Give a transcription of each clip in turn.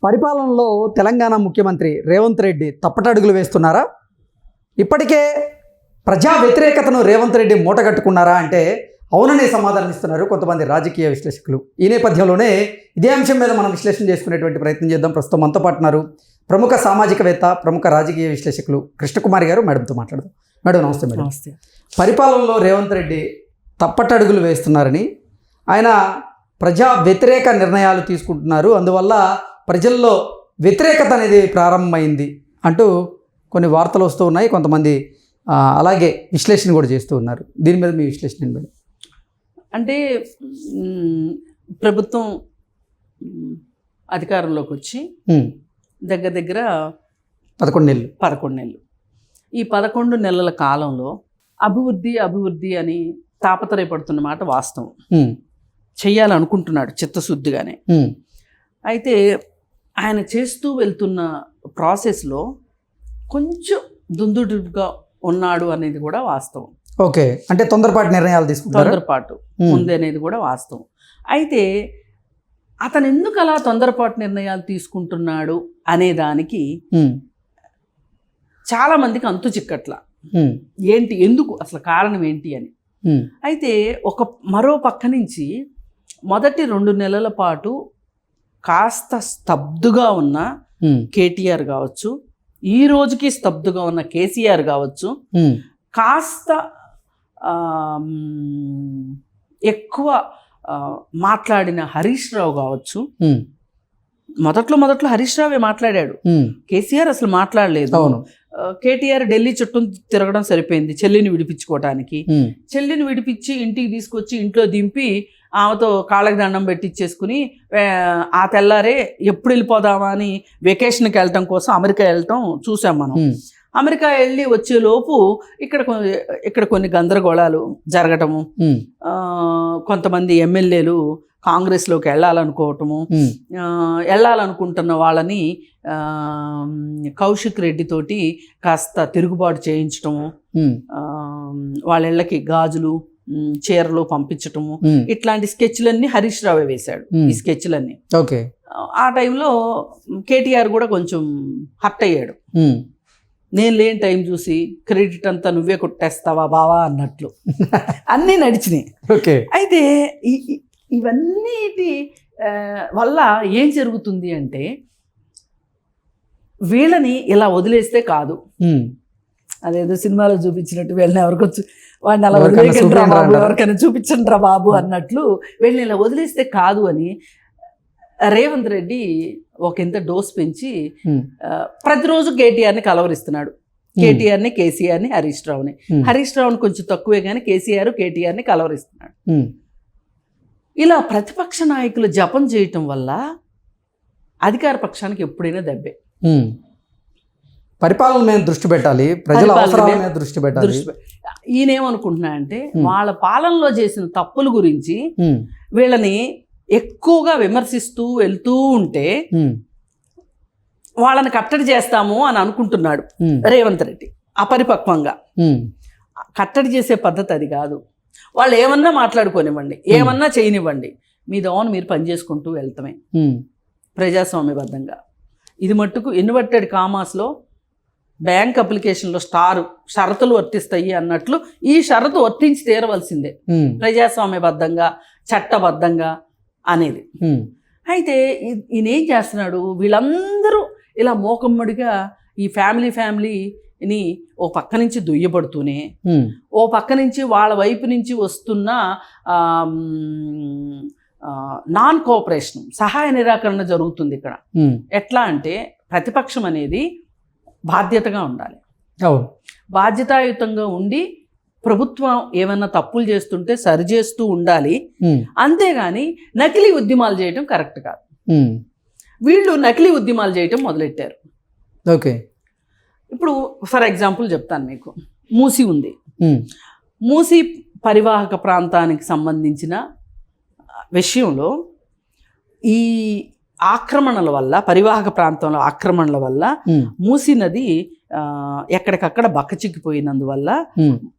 పరిపాలనలో తెలంగాణ ముఖ్యమంత్రి రేవంత్ రెడ్డి తప్పటడుగులు వేస్తున్నారా? ఇప్పటికే ప్రజా వ్యతిరేకతను రేవంత్ రెడ్డి మూటగట్టుకున్నారా అంటే అవుననే సమాధానం ఇస్తున్నారు కొంతమంది రాజకీయ విశ్లేషకులు. ఈ నేపథ్యంలోనే ఇదే అంశం మీద మనం విశ్లేషణ చేసుకునేటువంటి ప్రయత్నం చేద్దాం. ప్రస్తుతం మనతో పాటు ఉన్నారు ప్రముఖ సామాజికవేత్త, ప్రముఖ రాజకీయ విశ్లేషకులు కృష్ణకుమారి గారు. మేడంతో మాట్లాడదాం. మేడం నమస్తే. మేడం నమస్తే. పరిపాలనలో రేవంత్ రెడ్డి తప్పటడుగులు వేస్తున్నారని, ఆయన ప్రజా వ్యతిరేక నిర్ణయాలు తీసుకుంటున్నారు, అందువల్ల ప్రజల్లో వ్యతిరేకత అనేది ప్రారంభమైంది అంటూ కొన్ని వార్తలు వస్తూ ఉన్నాయి. కొంతమంది అలాగే విశ్లేషణ కూడా చేస్తూ ఉన్నారు. దీని మీద మీ విశ్లేషణ ఏంటి? అంటే ప్రభుత్వం అధికారంలోకి వచ్చి దగ్గర దగ్గర 11 నెలలు. ఈ 11 నెలల కాలంలో అభివృద్ధి అని తాపత్రయపడుతున్న మాట వాస్తవం. చెయ్యాలనుకుంటున్నాడు చిత్తశుద్ధిగానే. అయితే ఆయన చేస్తూ వెళ్తున్న ప్రాసెస్లో కొంచెం దుందుడుగా ఉన్నాడు అనేది కూడా వాస్తవం. ఓకే, అంటే తొందరపాటు నిర్ణయాలు తీసుకుంటారు, తొందరపాటు ఉంది అనేది కూడా వాస్తవం. అయితే అతను ఎందుకు అలా తొందరపాటు నిర్ణయాలు తీసుకుంటున్నాడు అనే దానికి చాలా మందికి అంతు చిక్కట్ల. ఏంటి, ఎందుకు, అసలు కారణం ఏంటి అని. అయితే మరో పక్క నుంచి మొదటి 2 నెలల పాటు కాస్త స్తబ్దుగా ఉన్న కేటీఆర్ కావచ్చు, ఈ రోజుకి స్తబ్దుగా ఉన్న కేసీఆర్ కావచ్చు, కాస్త ఎక్కువ మాట్లాడిన హరీష్ రావు కావచ్చు. మొదట్లో హరీష్ రావే మాట్లాడాడు, కేసీఆర్ అసలు మాట్లాడలేదు. కేటీఆర్ ఢిల్లీ చుట్టూ తిరగడం సరిపోయింది చెల్లిని విడిపించుకోవటానికి. చెల్లిని విడిపించి ఇంటికి తీసుకొచ్చి ఇంట్లో దింపి ఆమెతో కాళ్ళకి దండం పెట్టించేసుకుని ఆ తెల్లారే ఎప్పుడు వెళ్ళిపోదామా అని వెకేషన్కి వెళ్ళటం కోసం అమెరికా వెళ్ళటం చూసాం మనం. అమెరికా వెళ్ళి వచ్చేలోపు ఇక్కడ కొన్ని గందరగోళాలు జరగటము, కొంతమంది ఎమ్మెల్యేలు కాంగ్రెస్లోకి వెళ్ళాలనుకోవటము, వెళ్ళాలనుకుంటున్న వాళ్ళని కౌశిక్ రెడ్డి తోటి కాస్త తిరుగుబాటు చేయించటము, వాళ్ళ ఇళ్ళకి గాజులు చీరలు పంపించటము, ఇట్లాంటి స్కెచ్లన్నీ హరీష్ రావే వేశాడు. ఈ స్కెచ్లన్నీ ఆ టైంలో కేటీఆర్ కూడా కొంచెం హర్ట్ అయ్యాడు. నేను లేని టైం చూసి క్రెడిట్ అంతా నువ్వే కొట్టేస్తావా బావా అన్నట్లు అన్నీ నడిచినాయి. అయితే ఇవన్నిటి వల్ల ఏం జరుగుతుంది అంటే, వీళ్ళని ఇలా వదిలేస్తే కాదు, అదేదో సినిమాలో చూపించినట్టు వీళ్ళని వాడిని అలా వదిలేకండి రా బాబు, ఎవరికైనా చూపించండి రా బాబు అన్నట్లు వీళ్ళని ఇలా వదిలేస్తే కాదు అని రేవంత్ రెడ్డి ఇంత డోస్ పెంచి ప్రతిరోజు కేటీఆర్ని కలవరిస్తున్నాడు. కేటీఆర్ని, కేసీఆర్ని, హరీష్ రావుని కొంచెం తక్కువే కానీ కేసీఆర్ కేటీఆర్ని కలవరిస్తున్నాడు. ఇలా ప్రతిపక్ష నాయకులు జపం చేయటం వల్ల అధికార పక్షానికి ఎప్పుడైనా దెబ్బే. పరిపాలన మీద దృష్టి పెట్టాలి, ప్రజల అవసరాల మీద దృష్టి పెట్టాలి. ఈయనేమనుకుంటున్నా అంటే, వాళ్ళ పాలనలో చేసిన తప్పుల గురించి వీళ్ళని ఎక్కువగా విమర్శిస్తూ వెళ్తూ ఉంటే వాళ్ళని కట్టడి చేస్తాము అని అనుకుంటున్నాడు రేవంత్ రెడ్డి. అపరిపక్వంగా కట్టడి చేసే పద్ధతి అది కాదు. వాళ్ళు ఏమన్నా మాట్లాడుకోనివ్వండి, ఏమన్నా చేయనివ్వండి, మీ దోవను మీరు పనిచేసుకుంటూ వెళ్తామే ప్రజాస్వామ్యబద్ధంగా. ఇది మట్టుకు ఇన్వర్టెడ్ కామాస్లో బ్యాంక్ అప్లికేషన్లో షరతులు వర్తిస్తాయి అన్నట్లు ఈ షరతు వర్తించి తీరవలసిందే ప్రజాస్వామ్యబద్ధంగా, చట్టబద్ధంగా అనేది. అయితే ఈయన ఏం చేస్తున్నాడు, వీళ్ళందరూ ఇలా మోకమ్మడిగా ఈ ఫ్యామిలీని ఓ పక్క నుంచి దుయ్యబడుతూనే, ఓ పక్క నుంచి వాళ్ళ వైపు నుంచి వస్తున్న నాన్ కోఆపరేషన్, సహాయ నిరాకరణ జరుగుతుంది ఇక్కడ. ఎట్లా అంటే, ప్రతిపక్షం అనేది బాధ్యతగా ఉండాలి, బాధ్యతాయుతంగా ఉండి ప్రభుత్వం ఏమైనా తప్పులు చేస్తుంటే సరిచేస్తూ ఉండాలి. అంతేగాని నకిలీ ఉద్యమాలు చేయటం కరెక్ట్ కాదు. వీళ్ళు నకిలీ ఉద్యమాలు చేయటం మొదలెట్టారు. ఇప్పుడు ఫర్ ఎగ్జాంపుల్ చెప్తాను మీకు. మూసీ ఉంది. మూసీ పరివాహక ప్రాంతానికి సంబంధించిన విషయంలో ఈ ఆక్రమణల వల్ల, పరివాహక ప్రాంతంలో ఆక్రమణల వల్ల మూసీ నది ఎక్కడికక్కడ బక్కచిక్కిపోయినందువల్ల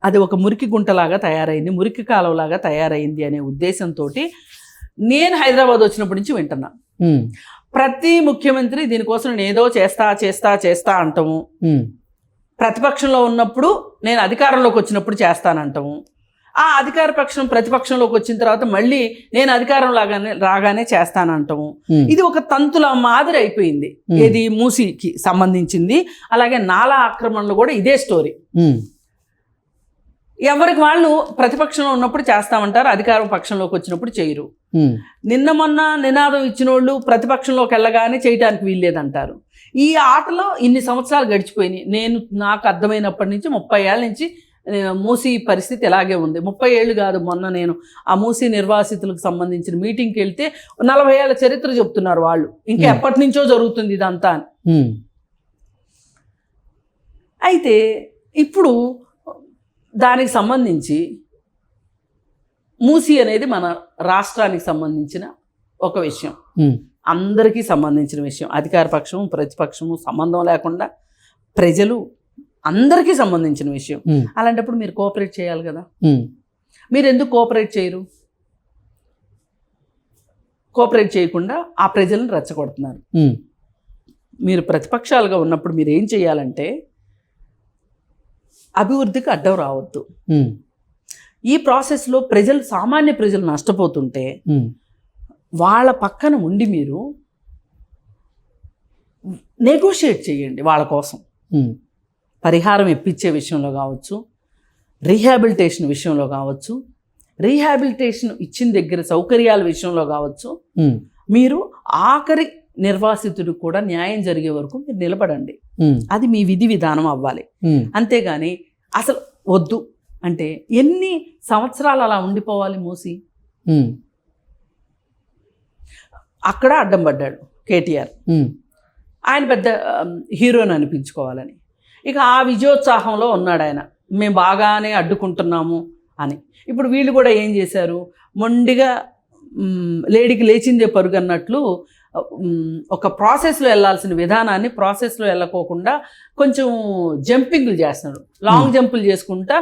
అది ఒక మురికి గుంటలాగా తయారైంది, మురికి కాలువలాగా తయారైంది అనే ఉద్దేశంతో నేను హైదరాబాద్ వచ్చినప్పటి నుంచి వింటున్నా. ప్రతి ముఖ్యమంత్రి దీనికోసం నేను ఏదో చేస్తా అంటాము. ప్రతిపక్షంలో ఉన్నప్పుడు నేను అధికారంలోకి వచ్చినప్పుడు చేస్తానంటాము. ఆ అధికార పక్షం ప్రతిపక్షంలోకి వచ్చిన తర్వాత మళ్ళీ నేను అధికారం రాగానే చేస్తానంటాము. ఇది ఒక తంతుల మాదిరి అయిపోయింది. ఇది మూసీకి సంబంధించింది. అలాగే నాలా ఆక్రమణలు కూడా ఇదే స్టోరీ. ఎవరికి వాళ్ళు ప్రతిపక్షంలో ఉన్నప్పుడు చేస్తామంటారు, అధికారం పక్షంలోకి వచ్చినప్పుడు చేయరు. నిన్న మొన్న నినాదం ఇచ్చిన వాళ్ళు ప్రతిపక్షంలోకి వెళ్ళగానే చేయటానికి వీల్లేదంటారు. ఈ ఆటలో ఇన్ని సంవత్సరాలు గడిచిపోయినాయి. నాకు అర్థమైనప్పటి నుంచి 30 ఏళ్ళ నుంచి మూసీ పరిస్థితి ఇలాగే ఉంది. 30 ఏళ్ళు కాదు, మొన్న నేను ఆ మూసీ నిర్వాసితులకు సంబంధించిన మీటింగ్కి వెళ్తే 40 ఏళ్ళ చరిత్ర చెప్తున్నారు వాళ్ళు. ఇంకా ఎప్పటి నుంచో జరుగుతుంది ఇదంతా అని. అయితే ఇప్పుడు దానికి సంబంధించి మూసీ అనేది మన రాష్ట్రానికి సంబంధించిన ఒక విషయం, అందరికీ సంబంధించిన విషయం. అధికార పక్షము ప్రతిపక్షము సంబంధం లేకుండా ప్రజలు అందరికీ సంబంధించిన విషయం. అలాంటప్పుడు మీరు కోఆపరేట్ చేయాలి కదా. మీరు ఎందుకు కోఆపరేట్ చేయరు? కోఆపరేట్ చేయకుండా ఆ ప్రజలను రెచ్చగొడుతున్నారు. మీరు ప్రతిపక్షాలుగా ఉన్నప్పుడు మీరు ఏం చేయాలంటే అభివృద్ధికి అడ్డం రావద్దు. ఈ ప్రాసెస్లో సామాన్య ప్రజలు నష్టపోతుంటే వాళ్ళ పక్కన ఉండి మీరు నెగోషియేట్ చేయండి. వాళ్ళ కోసం పరిహారం ఇప్పించే విషయంలో కావచ్చు, రీహాబిలిటేషన్ విషయంలో కావచ్చు, రీహాబిలిటేషన్ ఇచ్చిన దగ్గర సౌకర్యాల విషయంలో కావచ్చు, మీరు ఆఖరి నిర్వాసితుడికి కూడా న్యాయం జరిగే వరకు మీరు నిలబడండి. అది మీ విధి విధానం అవ్వాలి. అంతేగాని అసలు వద్దు అంటే ఎన్ని సంవత్సరాలు అలా ఉండిపోవాలి మూసి? అక్కడ అడ్డం పడ్డాడు కేటీఆర్. ఆయన పెద్ద హీరోని అనిపించుకోవాలని. ఇక ఆ విజయోత్సాహంలో ఉన్నాడు ఆయన, మేము బాగానే అడ్డుకుంటున్నాము అని. ఇప్పుడు వీళ్ళు కూడా ఏం చేశారు, మొండిగా లేడీకి లేచిందే పరుగు అన్నట్లు ఒక ప్రాసెస్లో వెళ్ళాల్సిన విధానాన్ని ప్రాసెస్లో వెళ్ళకోకుండా కొంచెం జంపింగ్లు చేస్తున్నాడు. లాంగ్ జంపులు చేసుకుంటా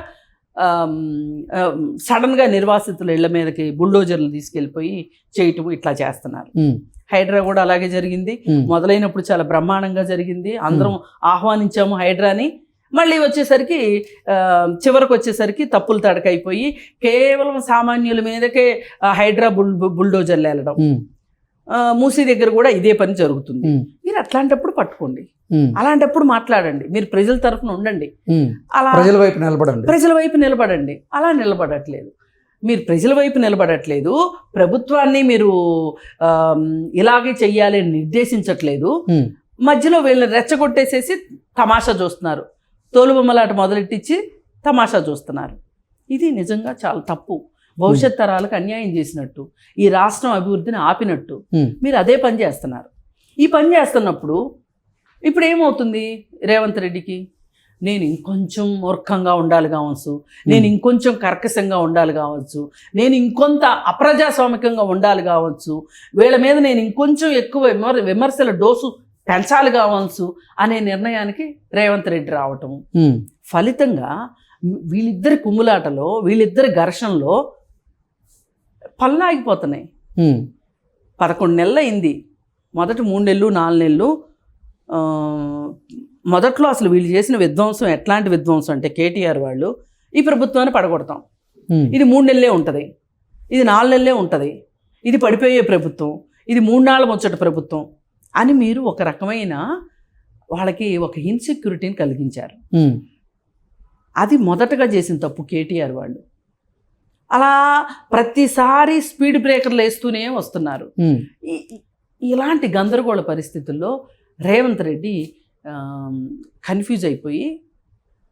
సడన్గా నిర్వాసితుల ఇళ్ల మీదకి బుల్డోజర్లు తీసుకెళ్ళిపోయి చేయటం ఇట్లా చేస్తున్నారు. హైడ్రా కూడా అలాగే జరిగింది. మొదలైనప్పుడు చాలా బ్రహ్మాండంగా జరిగింది, అందరం ఆహ్వానించాము హైడ్రాని. మళ్ళీ వచ్చేసరికి చివరికి వచ్చేసరికి తప్పులు తడకైపోయి కేవలం సామాన్యుల మీదకే హైడ్రా బుల్డోజర్లు వెళ్ళడం. మూసీ దగ్గర కూడా ఇదే పని జరుగుతుంది. మీరు అట్లాంటప్పుడు పట్టుకోండి, అలాంటప్పుడు మాట్లాడండి, మీరు ప్రజల తరఫున ఉండండి, అలా ప్రజల వైపు నిలబడండి. అలా నిలబడట్లేదు, మీరు ప్రజల వైపు నిలబడట్లేదు, ప్రభుత్వాన్ని మీరు ఇలాగే చెయ్యాలి అని నిర్దేశించట్లేదు. మధ్యలో వీళ్ళని రెచ్చగొట్టేసేసి తమాషా చూస్తున్నారు, తోలుబొమ్మలాట మొదలెట్టించి తమాషా చూస్తున్నారు. ఇది నిజంగా చాలా తప్పు. భవిష్యత్ తరాలకు అన్యాయం చేసినట్టు, ఈ రాష్ట్రం అభివృద్ధిని ఆపినట్టు మీరు అదే పని చేస్తున్నారు. ఈ పని చేస్తున్నప్పుడు ఇప్పుడు ఏమవుతుంది, రేవంత్ రెడ్డికి నేను ఇంకొంచెం మూర్ఖంగా ఉండాలి కావచ్చు, నేను ఇంకొంచెం కర్కశంగా ఉండాలి కావచ్చు, నేను ఇంకొంత అప్రజాస్వామికంగా ఉండాలి కావచ్చు, వీళ్ళ మీద నేను ఇంకొంచెం ఎక్కువ విమర్శల డోసు పెంచాలి కావచ్చు అనే నిర్ణయానికి రేవంత్ రెడ్డి రావటం. ఫలితంగా వీళ్ళిద్దరి కుమ్ములాటలో, వీళ్ళిద్దరి ఘర్షణలో పల్లాగిపోతున్నాయి. 11 నెలలు అయింది, మొదటి 3 నెలలు 4 నెలలు. మొదట్లో అసలు వీళ్ళు చేసిన విధ్వంసం ఎట్లాంటి విధ్వంసం అంటే కేటీఆర్ వాళ్ళు ఈ ప్రభుత్వాన్ని పడగొడతాం, ఇది 3 నెలలే ఉంటుంది, ఇది 4 నెలలే ఉంటుంది, ఇది పడిపోయే ప్రభుత్వం, ఇది 3 నాళ్ళ ముచ్చట ప్రభుత్వం అని మీరు ఒక రకమైన వాళ్ళకి ఒక ఇన్సెక్యూరిటీని కలిగించారు. అది మొదటగా చేసిన తప్పు కేటీఆర్ వాళ్ళు. అలా ప్రతిసారి స్పీడ్ బ్రేకర్లు వేస్తూనే వస్తున్నారు. ఇలాంటి గందరగోళ పరిస్థితుల్లో రేవంత్ రెడ్డి కన్ఫ్యూజ్ అయిపోయి,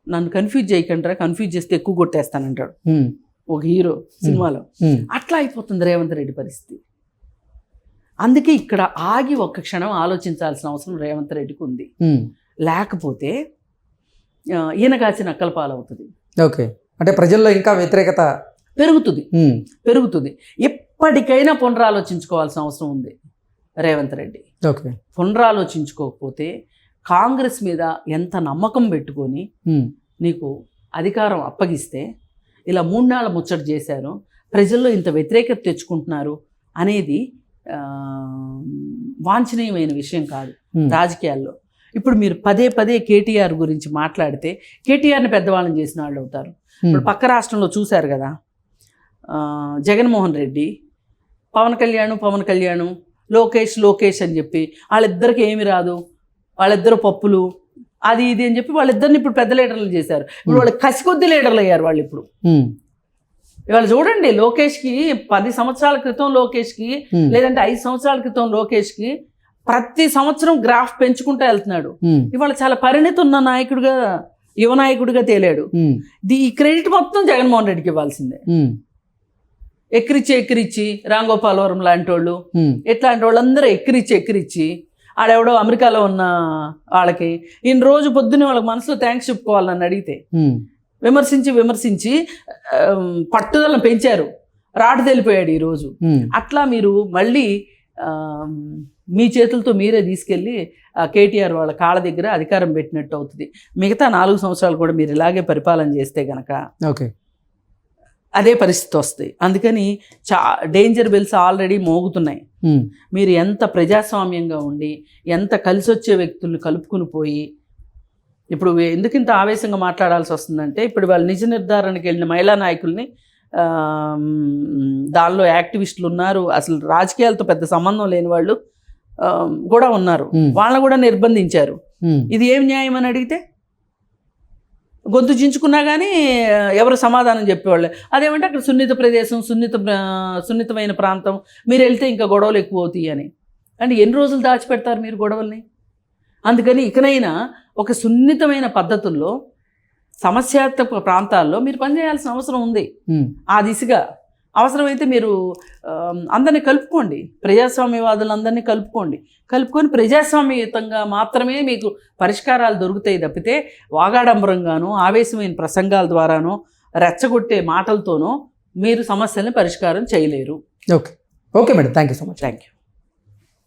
నన్ను కన్ఫ్యూజ్ చేయకంటారా, కన్ఫ్యూజ్ చేస్తే ఎక్కువ కొట్టేస్తానంటాడు ఒక హీరో సినిమాలో. అట్లా అయిపోతుంది రేవంత్ రెడ్డి పరిస్థితి. అందుకే ఇక్కడ ఆగి ఒక్క క్షణం ఆలోచించాల్సిన అవసరం రేవంత్ రెడ్డికి ఉంది. లేకపోతే ఈయనగాచి నక్కల పాలవుతుంది. ఓకే, అంటే ప్రజల్లో ఇంకా వ్యతిరేకత పెరుగుతుంది. ఎప్పటికైనా పునరాలోచించుకోవాల్సిన అవసరం ఉంది రేవంత్ రెడ్డి. ఓకే, పునరాలోచించుకోకపోతే కాంగ్రెస్ మీద ఎంత నమ్మకం పెట్టుకొని నీకు అధికారం అప్పగిస్తే ఇలా 3 నాళ్ళ ముచ్చట చేశారు, ప్రజల్లో ఇంత వ్యతిరేకత తెచ్చుకుంటున్నారు అనేది వాంఛనీయమైన విషయం కాదు ఉమ్, రాజకీయాల్లో. ఇప్పుడు మీరు పదే పదే కేటీఆర్ గురించి మాట్లాడితే కేటీఆర్ని పెద్దవాళ్ళని చేసిన వాళ్ళు అవుతారు. ఇప్పుడు పక్క రాష్ట్రంలో చూశారు కదా, జగన్మోహన్ రెడ్డి పవన్ కళ్యాణ్ లోకేష్ అని చెప్పి వాళ్ళిద్దరికి ఏమి రాదు, వాళ్ళిద్దరు పప్పులు అది ఇది అని చెప్పి వాళ్ళిద్దరిని ఇప్పుడు పెద్ద లీడర్లు చేశారు. ఇప్పుడు వాళ్ళు కసికొద్ది లీడర్లు అయ్యారు వాళ్ళు ఇప్పుడు. ఉమ్, ఇవాళ చూడండి, లోకేష్కి 10 సంవత్సరాల క్రితం లోకేష్కి, లేదంటే 5 సంవత్సరాల క్రితం లోకేష్కి ప్రతి సంవత్సరం గ్రాఫ్ పెంచుకుంటూ వెళ్తున్నాడు. ఉమ్, ఇవాళ చాలా పరిణితి ఉన్న నాయకుడిగా, యువ నాయకుడిగా తేలాడు. ఉమ్, ఈ క్రెడిట్ మొత్తం జగన్మోహన్ రెడ్డికి ఇవ్వాల్సిందే. ఉమ్, ఎక్కిరిచ్చి రాంగోపాలవరం లాంటి వాళ్ళు, ఉమ్, ఇట్లాంటి వాళ్ళందరూ ఎక్కిరిచ్చి ఆడెవడో అమెరికాలో ఉన్న వాళ్ళకి ఈయన రోజు పొద్దున్నే వాళ్ళకి మనసులో థ్యాంక్స్ చెప్పుకోవాలని అడిగితే ఉమ్, విమర్శించి పట్టుదలను పెంచారు, రాటు తెలిపోయాడు ఈరోజు. ఉమ్, అట్లా మీరు మళ్ళీ మీ చేతులతో మీరే తీసుకెళ్ళి కేటీఆర్ వాళ్ళ కాళ్ళ దగ్గర అధికారం పెట్టినట్టు అవుతుంది. మిగతా 4 సంవత్సరాలు కూడా మీరు ఇలాగే పరిపాలన చేస్తే గనక ఓకే, అదే పరిస్థితి వస్తాయి. అందుకని డేంజర్ బెల్స్ ఆల్రెడీ మోగుతున్నాయి. ఉమ్, మీరు ఎంత ప్రజాస్వామ్యంగా ఉండి ఎంత కలిసి వచ్చే వ్యక్తుల్ని కలుపుకుని పోయి, ఇప్పుడు ఎందుకు ఇంత ఆవేశంగా మాట్లాడాల్సి వస్తుందంటే, ఇప్పుడు వాళ్ళు నిజ నిర్ధారణకి వెళ్ళిన మహిళా నాయకుల్ని దానిలో యాక్టివిస్టులు ఉన్నారు, అసలు రాజకీయాలతో పెద్ద సంబంధం లేని వాళ్ళు కూడా ఉన్నారు, వాళ్ళని కూడా నిర్బంధించారు. ఉమ్, ఇది ఏం న్యాయం అని అడిగితే గొంతు చించుకున్నా కానీ ఎవరు సమాధానం చెప్పేవాళ్ళు. అదేమంటే అక్కడ సున్నిత ప్రదేశం, సున్నితమైన ప్రాంతం, మీరు వెళ్తే ఇంకా గొడవలు ఎక్కువ అవుతాయి అని. అంటే ఎన్ని రోజులు దాచిపెడతారు మీరు గొడవల్ని? అందుకని ఇకనైనా ఒక సున్నితమైన పద్ధతుల్లో సమస్యాత్మక ప్రాంతాల్లో మీరు పనిచేయాల్సిన అవసరం ఉంది. ఉమ్, ఆ దిశగా అవసరమైతే మీరు అందరినీ కలుపుకోండి, ప్రజాస్వామ్యవాదులందరినీ కలుపుకొని ప్రజాస్వామ్యయుతంగా మాత్రమే మీకు పరిష్కారాలు దొరుకుతాయి తప్పితే వాగాడంబరంగానో ఆవేశమైన ప్రసంగాల ద్వారానో రెచ్చగొట్టే మాటలతోనో మీరు సమస్యల్ని పరిష్కారం చేయలేరు. Okay, okay madam, thank you so much. Thank you.